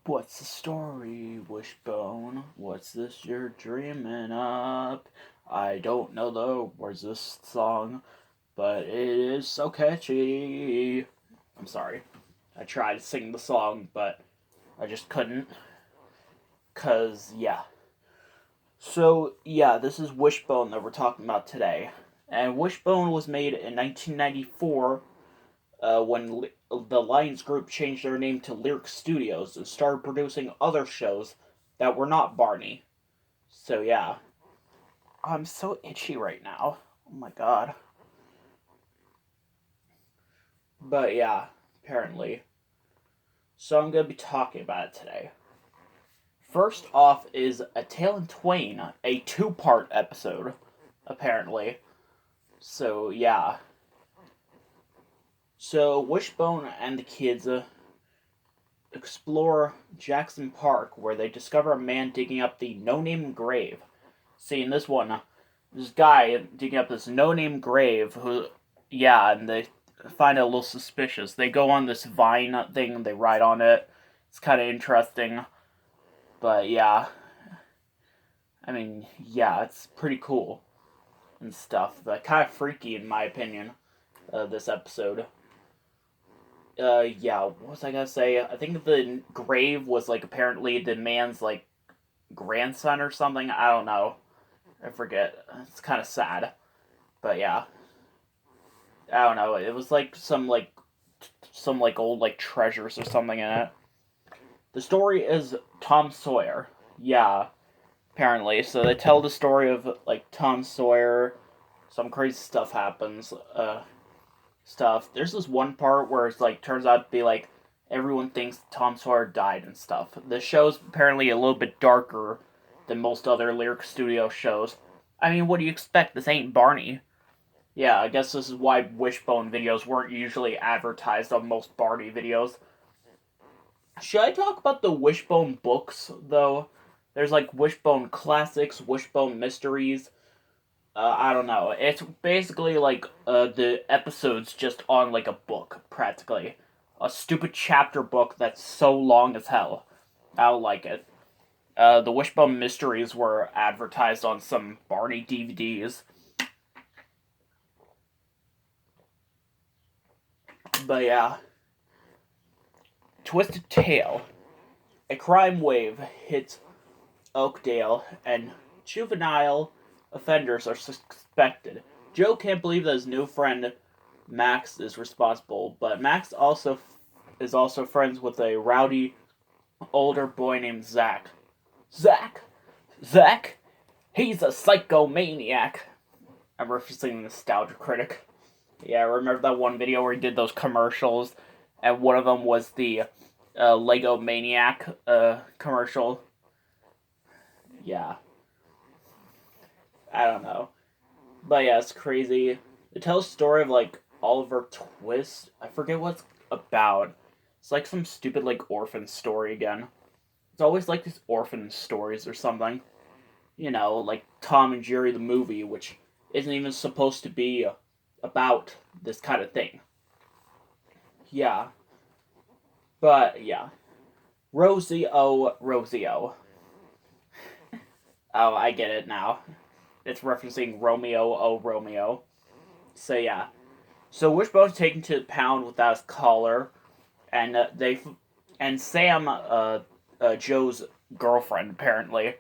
What's the story, Wishbone? What's this you're dreaming up? I don't know the words of this song, but it is so catchy. I'm sorry. I tried to sing the song, but I just couldn't. Yeah. So, yeah, this is Wishbone that we're talking about today. And Wishbone was made in 1994 when the Lions Group changed their name to Lyric Studios and started producing other shows that were not Barney. So yeah, I'm so itchy right now. Oh my god. But yeah, apparently. So I'm gonna be talking about it today. First off is A Tale in Twain, a two-part episode, apparently. So yeah. So Wishbone and the kids explore Jackson Park, where they discover a man digging up the no-name grave. See, in this one, this guy digging up this no-name grave who, yeah, and they find it a little suspicious. They go on this vine thing, they ride on it. It's kind of interesting, but yeah. I mean, yeah, it's pretty cool and stuff, but kind of freaky in my opinion, this episode. Yeah, what was I gonna say? I think the grave was, like, apparently the man's, like, grandson or something. I don't know. I forget. It's kind of sad. But yeah. I don't know. It was like some like old like treasures or something in it. The story is Tom Sawyer. Yeah, apparently. So they tell the story of like Tom Sawyer. Some crazy stuff happens. Stuff. There's this one part where it's like turns out to be like everyone thinks Tom Sawyer died and stuff. The show's apparently a little bit darker than most other Lyric Studio shows. I mean, what do you expect? This ain't Barney. Yeah, I guess this is why Wishbone videos weren't usually advertised on most Barney videos. Should I talk about the Wishbone books, though? There's like Wishbone Classics, Wishbone Mysteries. I don't know. It's basically like the episodes just on like a book, practically. A stupid chapter book that's so long as hell. I don't like it. The Wishbone Mysteries were advertised on some Barney DVDs. But yeah. Twisted Tale. A crime wave hits Oakdale, and juvenile offenders are suspected. Joe can't believe that his new friend Max is responsible, but Max is also friends with a rowdy older boy named Zach. Zach? Zach? He's a psychomaniac. I'm referencing the Nostalgia Critic. Yeah, remember that one video where he did those commercials, and one of them was the Lego Maniac commercial. Yeah, I don't know. But yeah, it's crazy. It tells a story of like Oliver Twist. I forget what it's about. It's like some stupid like orphan story again. It's always like these orphan stories or something. You know, like Tom and Jerry the movie, which isn't even supposed to be about this kind of thing. Yeah, but yeah. Rosie O. Rosie O. Oh, I get it now. It's referencing Romeo O. Romeo. So yeah. So Wishbone's taken to the pound without his collar, and and Sam, Joe's girlfriend, apparently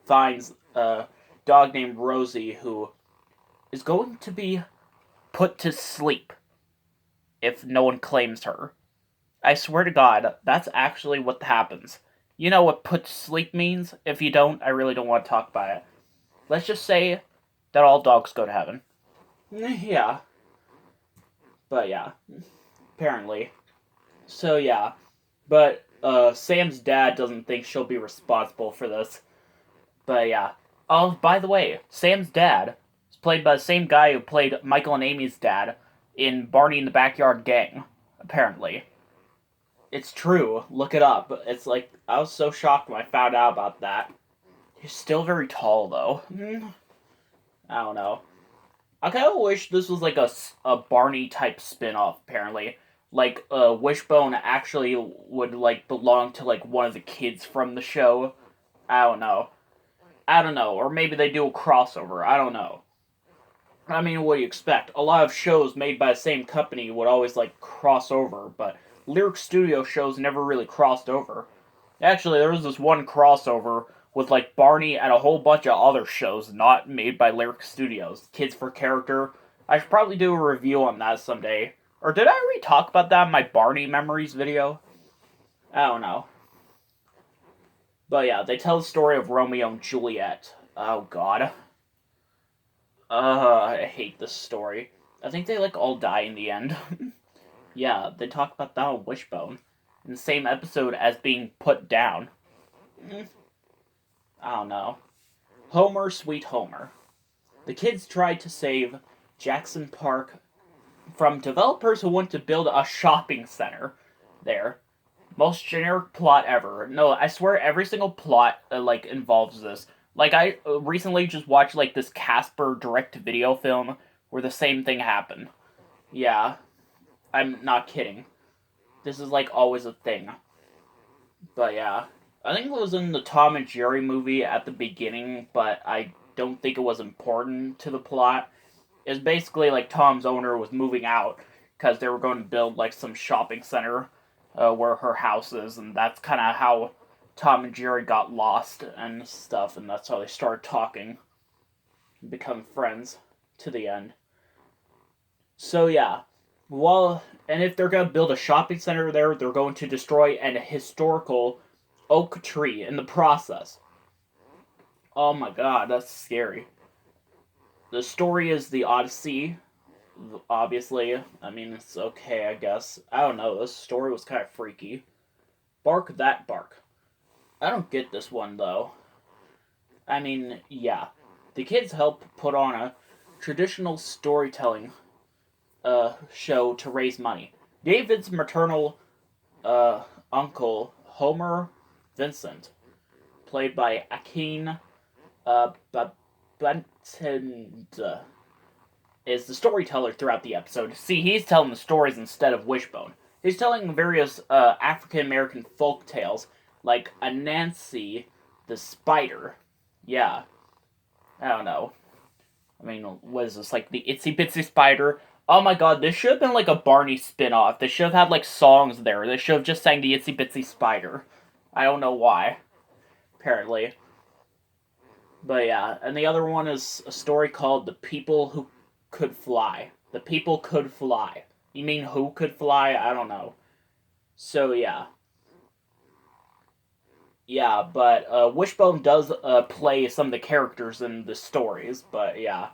finds a dog named Rosie who is going to be put to sleep if no one claims her. I swear to God, that's actually what happens. You know what put to sleep means? If you don't, I really don't want to talk about it. Let's just say that all dogs go to heaven. Yeah, but yeah, apparently. So yeah, but Sam's dad doesn't think she'll be responsible for this. But yeah. Oh, by the way, Sam's dad is played by the same guy who played Michael and Amy's dad in Barney in the Backyard Gang. Apparently, it's true. Look it up. It's like I was so shocked when I found out about that. He's still very tall though. I don't know. I kind of wish this was like a Barney type spin off, apparently. like Wishbone actually would like belong to like one of the kids from the show. I don't know. I don't know. Or maybe they do a crossover. I don't know. I mean, what do you expect? A lot of shows made by the same company would always like cross over, but Lyric Studio shows never really crossed over. Actually, there was this one crossover with like Barney and a whole bunch of other shows not made by Lyric Studios. Kids for Character. I should probably do a review on that someday. Or did I already talk about that in my Barney Memories video? I don't know. But yeah, they tell the story of Romeo and Juliet. Oh god. I hate this story. I think they like all die in the end. Yeah, they talk about that on Wishbone. In the same episode as being put down. I don't know. Homer, Sweet Homer. The kids tried to save Jackson Park from developers who want to build a shopping center there. Most generic plot ever. No, I swear every single plot like involves this. Like I recently just watched like this Casper direct-to-video film where the same thing happened. Yeah, I'm not kidding. This is like always a thing. But yeah, I think it was in the Tom and Jerry movie at the beginning, but I don't think it was important to the plot. It's basically like Tom's owner was moving out because they were going to build like some shopping center where her house is, and that's kind of how Tom and Jerry got lost and stuff, and that's how they started talking, and become friends to the end. So yeah, well, and if they're gonna build a shopping center there, they're going to destroy an historical oak tree in the process. Oh my god, that's scary. The story is the Odyssey, obviously. I mean, it's okay, I guess. I don't know, this story was kind of freaky. Bark that bark. I don't get this one, though. I mean, yeah. The kids help put on a traditional storytelling show to raise money. David's maternal uncle, Homer Vincent, played by Akin Benton, is the storyteller throughout the episode. See, he's telling the stories instead of Wishbone. He's telling various African American folk tales, like Anansi the Spider. Yeah, I don't know. I mean, what is this, like the Itsy Bitsy Spider? Oh my god, this should have been like a Barney spin-off. They should have had like songs there. They should have just sang the Itsy Bitsy Spider. I don't know why. Apparently. But yeah, and the other one is a story called The People Who Could Fly. The People Could Fly. You mean who could fly? I don't know. So yeah. Yeah, but Wishbone does play some of the characters in the stories, but yeah.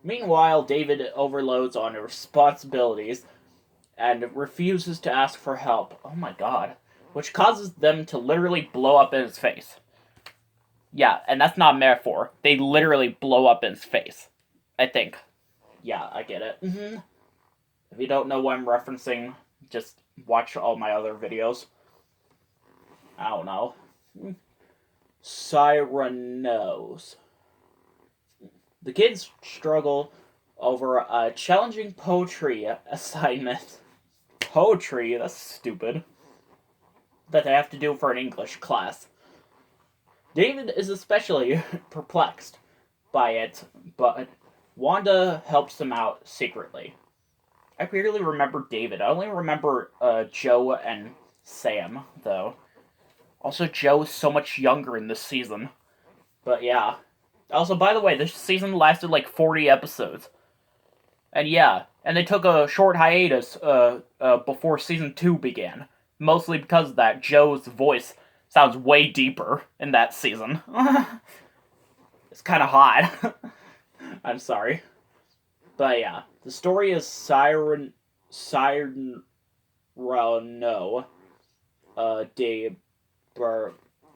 Meanwhile, David overloads on responsibilities and refuses to ask for help. Oh my god. Which causes them to literally blow up in his face. Yeah, and that's not a metaphor. They literally blow up in his face. I think. Yeah, I get it. Mm-hmm. If you don't know what I'm referencing, just watch all my other videos. I don't know. Cyranos. The kids struggle over a challenging poetry assignment. Poetry? That's stupid. That they have to do for an English class. David is especially perplexed by it, but Wanda helps him out secretly. I barely remember David. I only remember Joe and Sam, though. Also, Joe is so much younger in this season. But yeah. Also, by the way, this season lasted like 40 episodes. And yeah, and they took a short hiatus before season 2 began. Mostly because of that, Joe's voice sounds way deeper in that season. It's kind of hot. I'm sorry. But yeah, the story is Cyrano de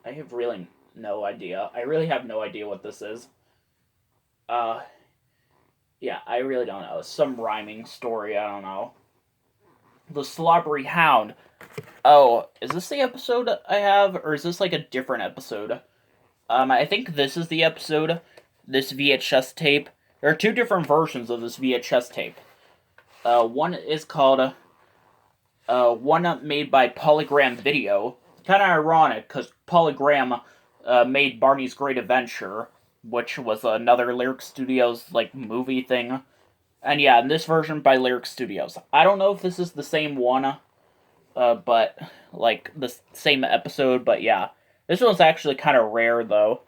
I have really no idea. I really have no idea what this is. Yeah, I really don't know. Some rhyming story, I don't know. The Slobbery Hound. Oh, is this the episode I have, or is this like a different episode? I think this is the episode, this VHS tape. There are two different versions of this VHS tape. One is called one made by Polygram Video. Kind of ironic, because Polygram made Barney's Great Adventure, which was another Lyric Studios, like, movie thing. And yeah, in this version by Lyric Studios. I don't know if this is the same one, but, like, the same episode, but yeah. This one's actually kind of rare, though.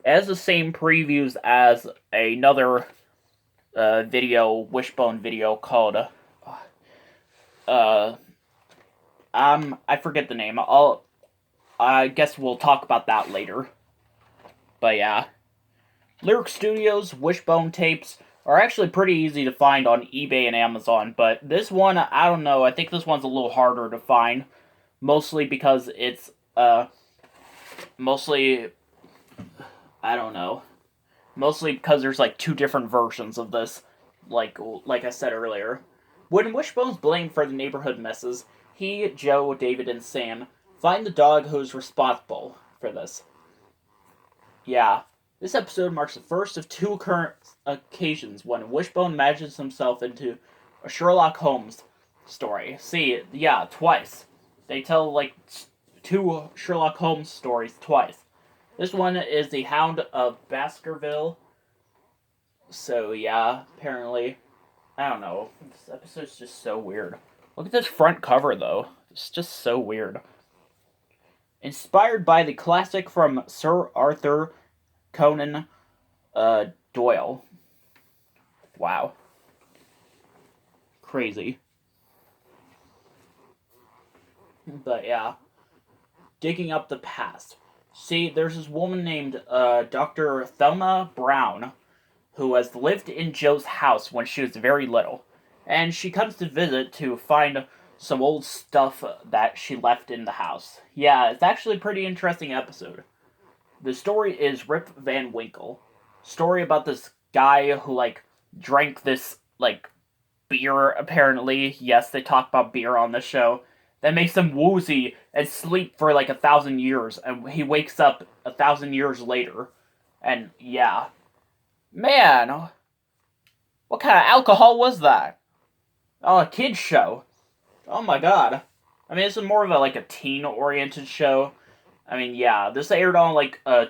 It has the same previews as another Wishbone video called, I forget the name. I guess we'll talk about that later. But yeah. Lyric Studios Wishbone tapes are actually pretty easy to find on eBay and Amazon, but this one, I don't know, I think this one's a little harder to find, mostly because it's, mostly because there's, like, 2 different versions of this, like I said earlier. When Wishbone's blamed for the neighborhood messes, he, Joe, David, and Sam find the dog who's responsible for this. Yeah. This episode marks the first of 2 current occasions when Wishbone imagines himself into a Sherlock Holmes story. See, yeah, twice. They tell, like, 2 Sherlock Holmes stories twice. This one is The Hound of Baskerville. So, yeah, apparently. I don't know. This episode's just so weird. Look at this front cover, though. It's just so weird. Inspired by the classic from Sir Arthur Conan Doyle. Wow. Crazy. But yeah. Digging up the past. See, there's this woman named Dr. Thelma Brown who has lived in Joe's house when she was very little. And she comes to visit to find some old stuff that she left in the house. Yeah, it's actually a pretty interesting episode. The story is Rip Van Winkle. Story about this guy who, like, drank this, like, beer, apparently. Yes, they talk about beer on this show. That makes him woozy and sleep for, like, 1,000 years. And he wakes up 1,000 years later. And, yeah. Man, what kind of alcohol was that? Oh, a kid's show. Oh my god. I mean, this is more of a teen-oriented show. I mean, yeah, this aired on, like, a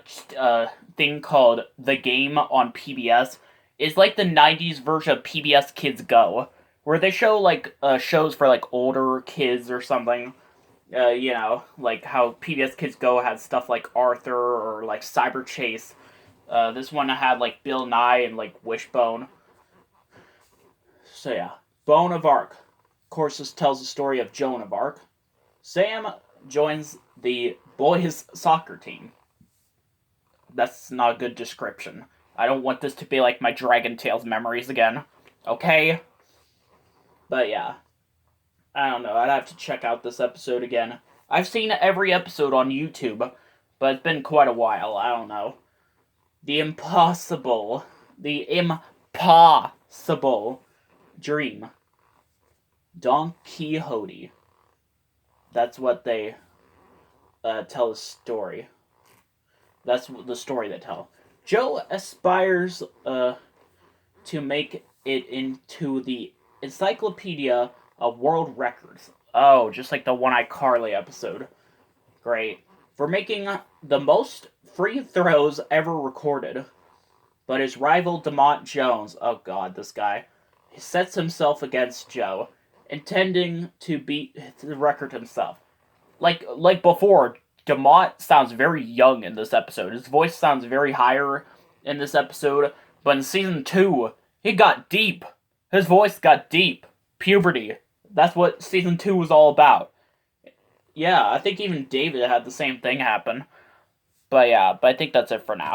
thing called The Game on PBS. It's like the 90s version of PBS Kids Go, where they show, like, shows for, like, older kids or something. You know, like how PBS Kids Go had stuff like Arthur or, like, Cyber Chase. This one had, like, Bill Nye and, like, Wishbone. So, yeah. Joan of Arc. Of course, this tells the story of Joan of Arc. Sam joins the boys' soccer team. That's not a good description. I don't want this to be like my Dragon Tales memories again. Okay? But yeah. I don't know. I'd have to check out this episode again. I've seen every episode on YouTube, but it's been quite a while. I don't know. The impossible dream. Don Quixote. That's what they tell the story. That's the story they tell. Joe aspires to make it into the Encyclopedia of World Records. Oh, just like the One Eye Carly episode. Great. For making the most free throws ever recorded. But his rival DeMont Jones, oh god, this guy, he sets himself against Joe, intending to beat the record himself. Like before, DeMont sounds very young in this episode. His voice sounds very higher in this episode, but in season 2, he got deep. His voice got deep. Puberty. That's what season 2 was all about. Yeah, I think even David had the same thing happen. But yeah, I think that's it for now.